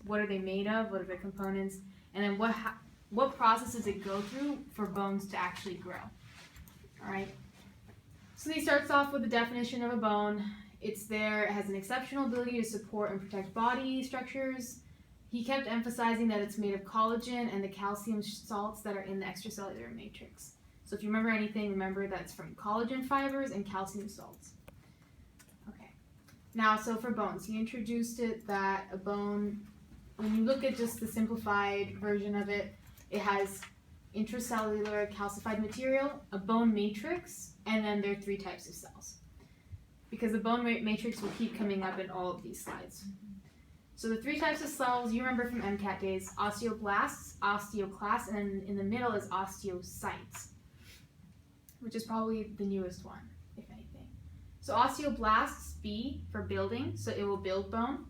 what are they made of, what are the components, and then what process does it go through for bones to actually grow. All right. So he starts off with the definition of a bone. It's there, it has an exceptional ability to support and protect body structures. He kept emphasizing that it's made of collagen and the calcium salts that are in the extracellular matrix. So if you remember anything, remember that it's from collagen fibers and calcium salts. Okay. Now, so for bones, he introduced it that a bone, when you look at just the simplified version of it, it has intracellular calcified material, a bone matrix, and then there are 3 types of cells. Because the bone matrix will keep coming up in all of these slides. So the 3 types of cells you remember from MCAT days: osteoblasts, osteoclasts, and in the middle is osteocytes, which is probably the newest one, if anything. So osteoblasts, B for building, so it will build bone.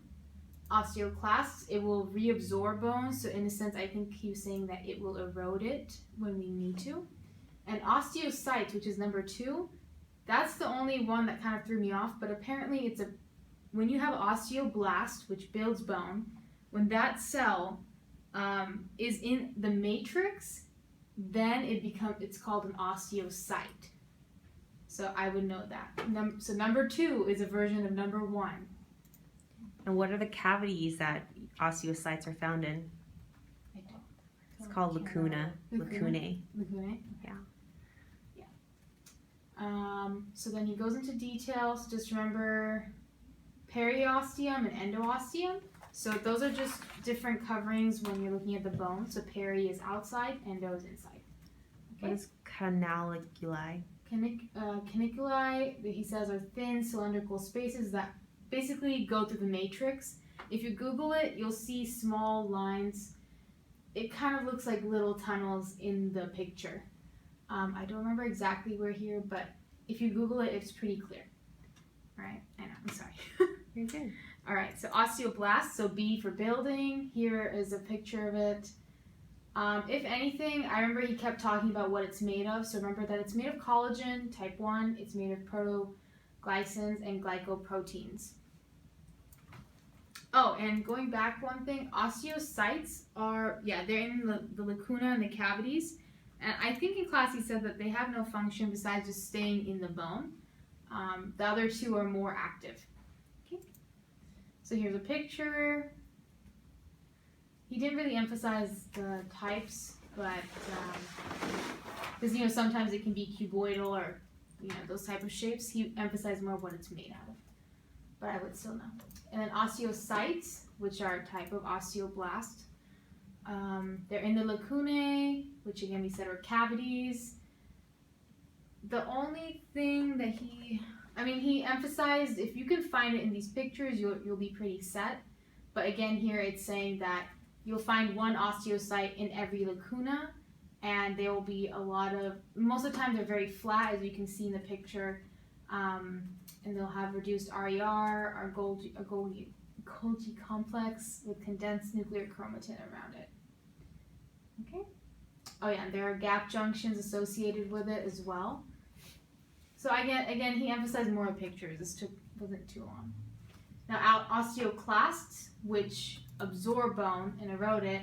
Osteoclasts, it will reabsorb bone, so in a sense I think he was saying that it will erode it when we need to. And osteocytes, which is number 2, that's the only one that kind of threw me off, but apparently when you have osteoblast, which builds bone, when that cell is in the matrix, then it's called an osteocyte. So I would know that. So number 2 is a version of number 1. And what are the cavities that osteocytes are found in? I don't. It's called lacuna. Lacunae. Lacunae? Yeah. So then he goes into details. Just remember periosteum and endosteum. So those are just different coverings when you're looking at the bone. So peri is outside, endo is inside. Okay. What is canaliculi? Caniculi, he says, are thin cylindrical spaces that basically go through the matrix. If you Google it, you'll see small lines. It kind of looks like little tunnels in the picture. I don't remember exactly where here, but if you Google it, it's pretty clear. All right, I know, I'm sorry. Very good. All right, so osteoblast, so B for building. Here is a picture of it. If anything, I remember he kept talking about what it's made of. So remember that it's made of collagen, type 1. It's made of protoglycans and glycoproteins. Oh, and going back one thing, osteocytes are, they're in the lacuna and the cavities. And I think in class he said that they have no function besides just staying in the bone. The other 2 are more active. Okay. So here's a picture. He didn't really emphasize the types, but because sometimes it can be cuboidal or those type of shapes. He emphasized more what it's made out of, but I would still know. And then osteocytes, which are a type of osteoblast. They're in the lacunae, which again we said are cavities. The only thing that he emphasized, if you can find it in these pictures, you'll be pretty set. But again, here it's saying that you'll find one osteocyte in every lacuna, and there will be most of the time they're very flat, as you can see in the picture, and they'll have reduced RER, or Golgi complex with condensed nuclear chromatin around it. Okay. Oh yeah, and there are gap junctions associated with it as well. So again, he emphasized more pictures. This wasn't too long. Now, osteoclasts, which absorb bone and erode it.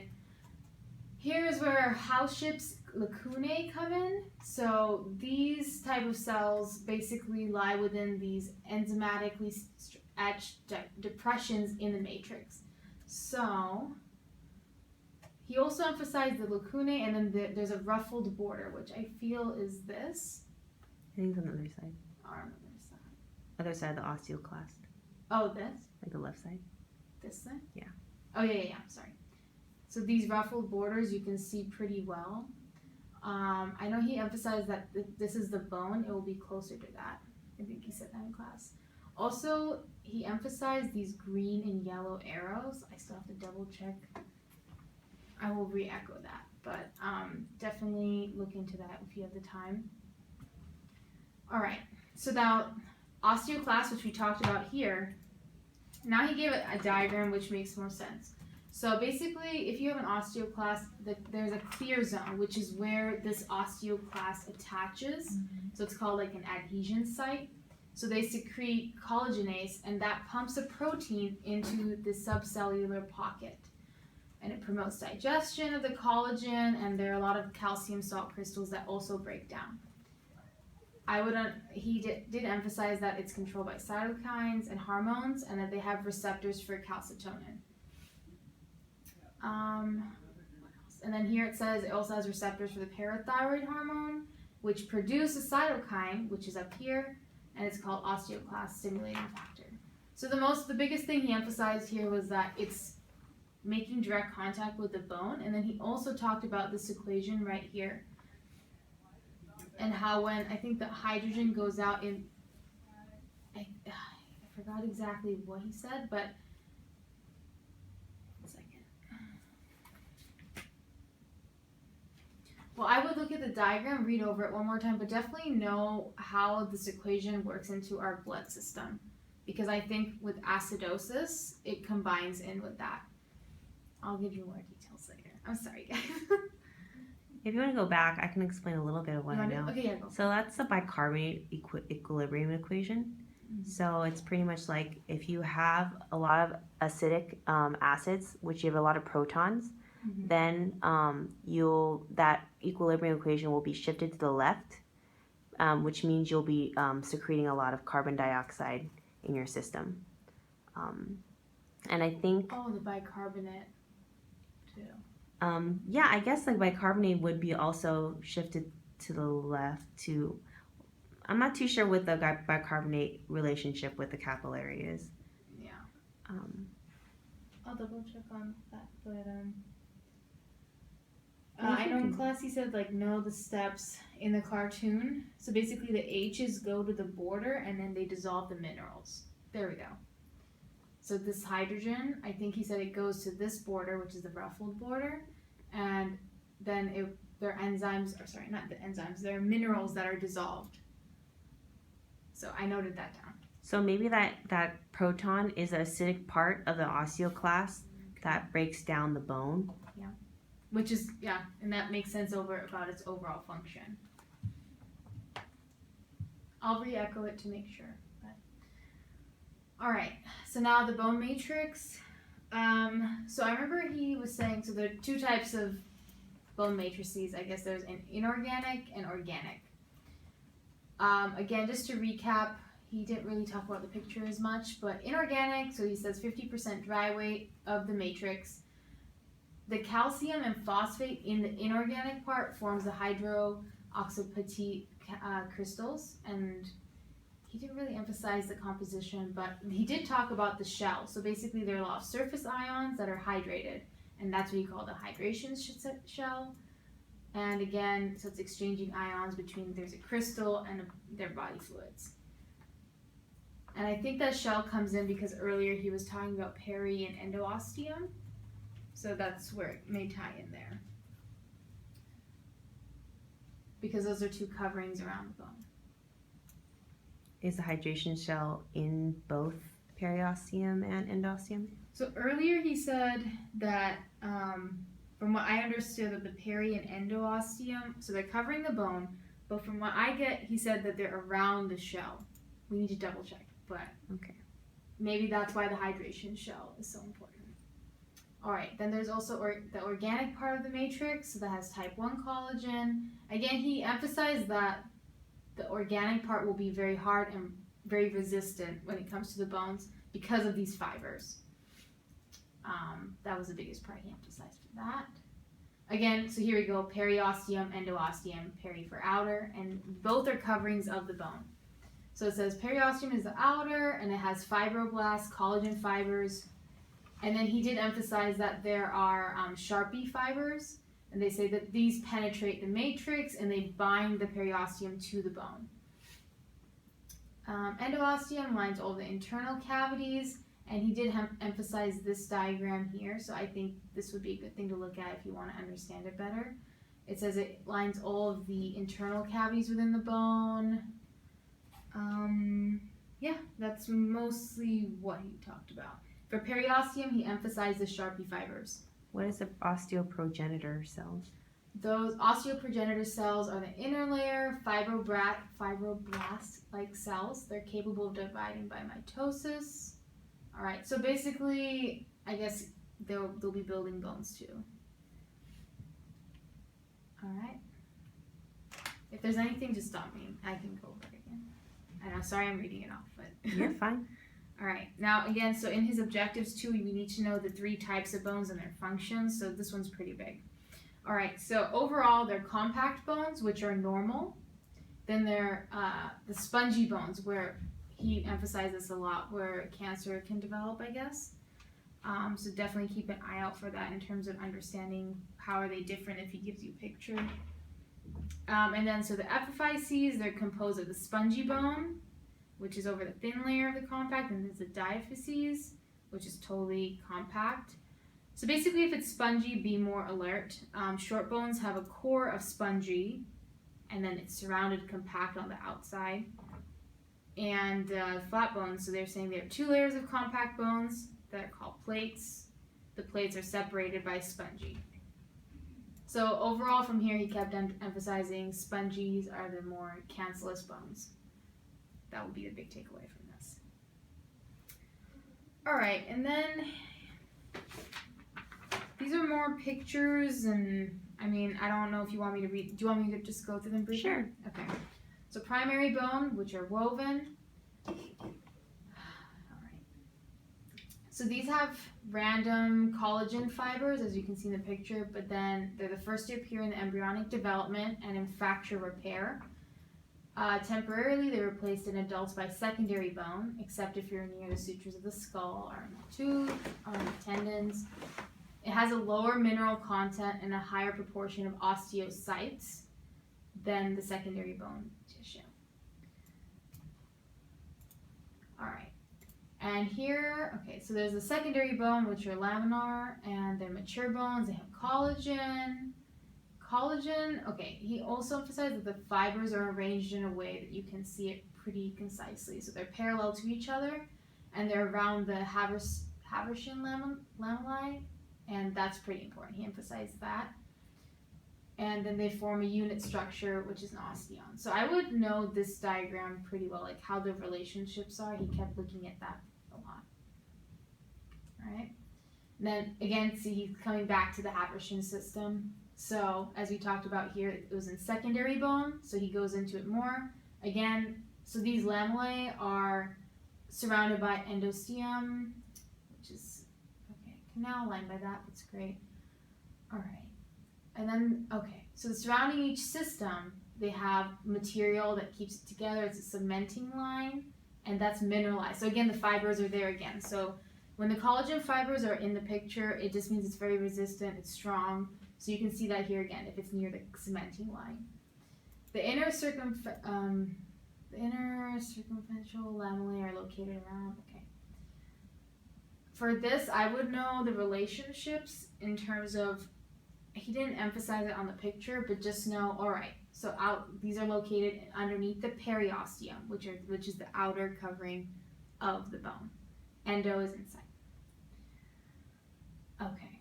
Here is where Hauschip's lacunae come in. So these type of cells basically lie within these enzymatically etched depressions in the matrix. So he also emphasized the lacunae, and then there's a ruffled border, which I feel is this. I think it's on the other side. Or on the other side. Other side of the osteoclast. Oh, this? Like the left side? This side? Yeah. Oh, yeah, sorry. So these ruffled borders you can see pretty well. I know he emphasized that this is the bone. It will be closer to that. I think he said that in class. Also, he emphasized these green and yellow arrows. I still have to double check. I will re-echo that, but definitely look into that if you have the time. All right, so now osteoclast, which we talked about here, now he gave it a diagram which makes more sense. So basically, if you have an osteoclast, there's a clear zone, which is where this osteoclast attaches. Mm-hmm. So it's called like an adhesion site. So they secrete collagenase, and that pumps a protein into the subcellular pocket. and it promotes digestion of the collagen, and there are a lot of calcium salt crystals that also break down. He did emphasize that it's controlled by cytokines and hormones, and that they have receptors for calcitonin. And then here it says it also has receptors for the parathyroid hormone, which produce a cytokine, which is up here, and it's called osteoclast stimulating factor. So the biggest thing he emphasized here was that it's making direct contact with the bone, and then he also talked about this equation right here, and how when I think the hydrogen goes out in, I forgot exactly what he said, but well, I would look at the diagram, read over it one more time, but definitely know how this equation works into our blood system. Because I think with acidosis, it combines in with that. I'll give you more details later. I'm sorry, guys. If you want to go back, I can explain a little bit of what I know. Okay, yeah, go. So that's the bicarbonate equilibrium equation. Mm-hmm. So it's pretty much like if you have a lot of acidic acids, which you have a lot of protons, mm-hmm. then that equilibrium equation will be shifted to the left, which means you'll be secreting a lot of carbon dioxide in your system. And I think... Oh, the bicarbonate too. Yeah, I guess like bicarbonate would be also shifted to the left to... I'm not too sure what the bicarbonate relationship with the capillary is. Yeah. I'll double check on that, but I know in class he said like know the steps in the cartoon. So basically the H's go to the border and then they dissolve the minerals. There we go. So this hydrogen, I think he said it goes to this border, which is the ruffled border, and then there are enzymes, or sorry, not the enzymes, there are minerals that are dissolved. So I noted that down. So maybe that proton is the acidic part of the osteoclast that breaks down the bone. Yeah. Which is, yeah, and that makes sense about its overall function. I'll re-echo it to make sure. All right, so now the bone matrix. So I remember he was saying, so there are two types of bone matrices. I guess there's an inorganic and organic. Again, just to recap, he didn't really talk about the picture as much, but inorganic, so he says 50% dry weight of the matrix. The calcium and phosphate in the inorganic part forms the hydroxyapatite crystals, and he didn't really emphasize the composition, but he did talk about the shell. So basically there are a lot of surface ions that are hydrated, and that's what you call the hydration shell. And again, so it's exchanging ions between, there's a crystal and their body fluids. And I think that shell comes in because earlier he was talking about peri and endosteum. So that's where it may tie in there. Because those are two coverings around the bone. Is the hydration shell in both periosteum and endosteum? So earlier he said that, from what I understood, that the peri and endosteum, so they're covering the bone, but from what I get, he said that they're around the shell. We need to double check, but okay. Maybe that's why the hydration shell is so important. All right, then there's also the organic part of the matrix, so that has type 1 collagen. Again, he emphasized that the organic part will be very hard and very resistant when it comes to the bones because of these fibers. That was the biggest part he emphasized for that. Again, so here we go, periosteum, endosteum, peri for outer, and both are coverings of the bone. So it says periosteum is the outer, and it has fibroblasts, collagen fibers, and then he did emphasize that there are Sharpie fibers, and they say that these penetrate the matrix and they bind the periosteum to the bone. Endosteum lines all the internal cavities, and he did emphasize this diagram here, so I think this would be a good thing to look at if you want to understand it better. It says it lines all of the internal cavities within the bone. Yeah, that's mostly what he talked about. For periosteum, he emphasized the Sharpie fibers. What is the osteoprogenitor cells? Those osteoprogenitor cells are the inner layer, fibroblast-like cells. They're capable of dividing by mitosis. All right, so basically, I guess they'll be building bones too. All right. If there's anything, just stop me. I can go over it again. I know, sorry I'm reading it off, but You're fine. All right. Now again, so in his objectives too, we need to know the 3 types of bones and their functions. So this one's pretty big. All right. So overall, they're compact bones, which are normal. Then they're the spongy bones, where he emphasizes a lot, where cancer can develop, I guess. So definitely keep an eye out for that in terms of understanding how are they different if he gives you a picture. And then so the epiphyses, they're composed of the spongy bone, which is over the thin layer of the compact, and there's the diaphyses, which is totally compact. So basically, if it's spongy, be more alert. Short bones have a core of spongy, and then it's surrounded compact on the outside. And flat bones, so they're saying there are 2 layers of compact bones that are called plates. The plates are separated by spongy. So overall from here, he kept emphasizing spongies are the more cancellous bones. That would be the big takeaway from this. All right, and then these are more pictures, and I mean, I don't know if you want me to read. Do you want me to just go through them briefly? Sure. Okay. So primary bone, which are woven. All right. So these have random collagen fibers, as you can see in the picture, but then they're the first to appear in the embryonic development and in fracture repair. Temporarily, they were placed in adults by secondary bone, except if you're near the sutures of the skull or in the tooth or in the tendons. It has a lower mineral content and a higher proportion of osteocytes than the secondary bone tissue. All right. And here, okay, so there's the secondary bone, which are laminar, and they're mature bones. They have collagen. Collagen, okay, he also emphasized that the fibers are arranged in a way that you can see it pretty concisely. So they're parallel to each other, and they're around the Haversian lamellae, and that's pretty important. He emphasized that. And then they form a unit structure, which is an osteon. So I would know this diagram pretty well, like how the relationships are. He kept looking at that a lot. All right. And then again, see, he's coming back to the Haversian system. So as we talked about here, it was in secondary bone. So he goes into it more. Again, so these lamellae are surrounded by endosteum, which is, okay, canal lined by that. That's great. All right. And then, okay, so surrounding each system, they have material that keeps it together. It's a cementing line, and that's mineralized. So again, the fibers are there again. So when the collagen fibers are in the picture, it just means it's very resistant, it's strong. So you can see that here again, if it's near the cementing line. The inner circumferential lamellae are located around, okay. For this, I would know the relationships in terms of, he didn't emphasize it on the picture, but just know, all right, so these are located underneath the periosteum, which is the outer covering of the bone. Endo is inside. Okay.